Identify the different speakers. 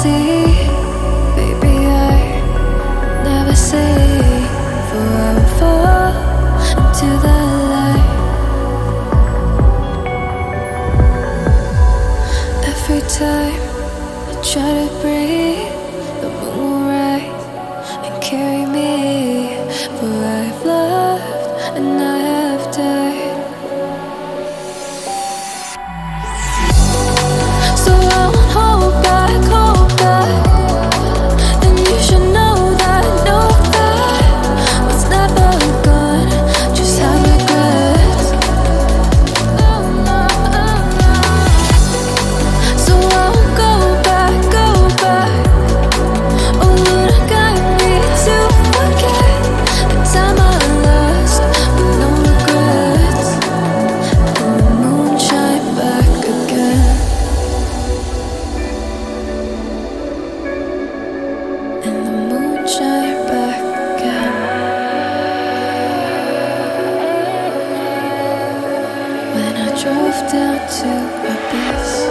Speaker 1: see, baby, I never say, for I will fall into the light. Every time I try to breathe, the moon will rise and carry me, for I've loved and I have died. So I won't hold back, and you should know that what's never gone just have regrets. So I won't go back. Oh, would I guide me to forget the time I lost with no regrets? And the moon shine back again. And the moon shine back again. When I drove down to Abyss.